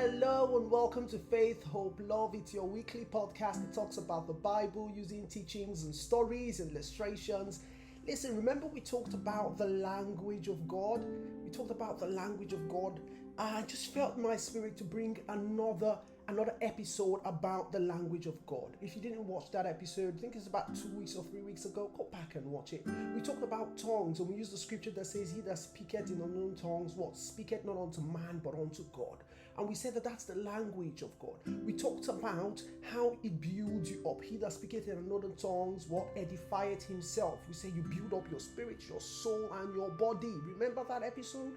Hello and welcome to Faith, Hope, Love. It's your weekly podcast that talks about the Bible using teachings and stories and illustrations. Listen, remember we talked about the language of God? We talked about the language of God. I just felt my spirit to bring another episode about the language of God. If you didn't watch that episode, I think it's about 2 weeks or 3 weeks ago, go back and watch it. We talked about tongues and we used the scripture that says, he that speaketh in unknown tongues, speaketh not unto man but unto God. And we said that that's the language of God. We talked about how it builds you up. He that speaketh in unknown tongues, edifieth himself. We say you build up your spirit, your soul, and your body. Remember that episode?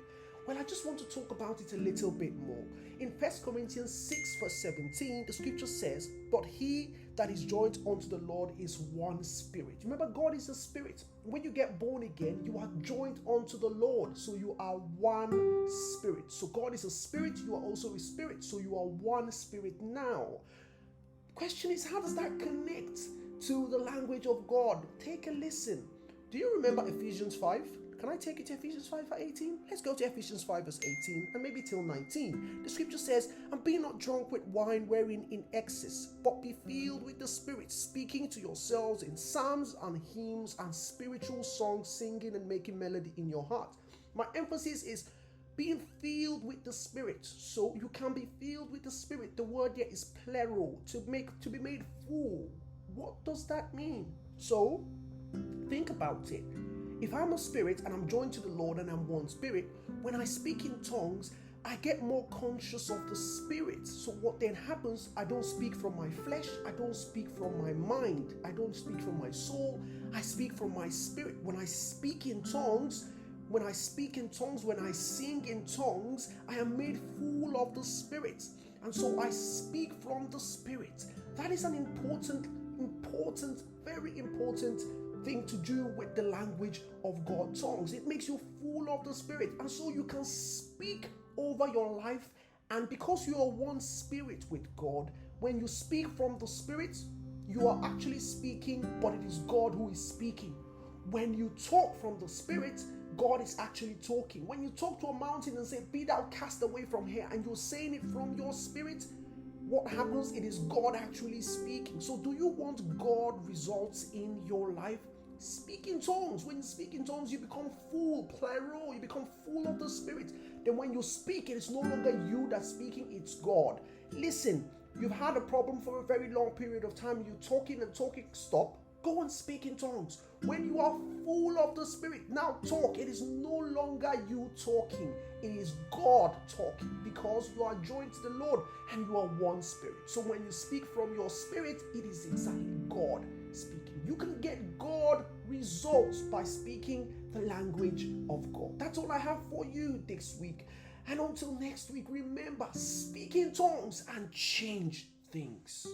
Well, I just want to talk about it a little bit more. In 1 Corinthians 6 verse 17, the scripture says, but he that is joined unto the Lord is one spirit. Remember, God is a spirit. When you get born again, you are joined unto the Lord. So you are one spirit. So God is a spirit, you are also a spirit. So you are one spirit now. The question is, how does that connect to the language of God? Take a listen. Do you remember Ephesians 5? Can I take it to Ephesians 5 verse 18? Let's go to Ephesians 5 verse 18 and maybe till 19. The scripture says, and be not drunk with wine wherein in excess, but be filled with the Spirit, speaking to yourselves in psalms and hymns and spiritual songs, singing and making melody in your heart. My emphasis is being filled with the Spirit. So you can be filled with the Spirit. The word here is plural, to be made full. What does that mean? So think about it. If I'm a spirit and I'm joined to the Lord and I'm one spirit, when I speak in tongues, I get more conscious of the Spirit. So what then happens, I don't speak from my flesh, I don't speak from my mind, I don't speak from my soul, I speak from my spirit. When I speak in tongues, when I sing in tongues, I am made full of the Spirit. And so I speak from the Spirit. That is an important, very important thing to do with the language of God. Tongues, it makes you full of the Spirit, and so you can speak over your life. And because you are one spirit with God, when you speak from the Spirit, you are actually speaking, but it is God who is speaking. When you talk from the Spirit, God is actually talking. When you talk to a mountain and say, be thou cast away from here, and you're saying it from your spirit, what happens? It is God actually speaking. So do you want God results in your life? Speak in tongues. When you speak in tongues, you become full, plural. You become full of the Spirit. Then when you speak, it is no longer you that's speaking, it's God. Listen, you've had a problem for a very long period of time. You're talking and talking. Stop. Go and speak in tongues. When you are full of the Spirit, now talk. It is no longer you talking. It is God talking, because you are joined to the Lord and you are one spirit. So when you speak from your spirit, it is exactly God speaking. You can get God results by speaking the language of God. That's all I have for you this week. And until next week, remember, speak in tongues and change things.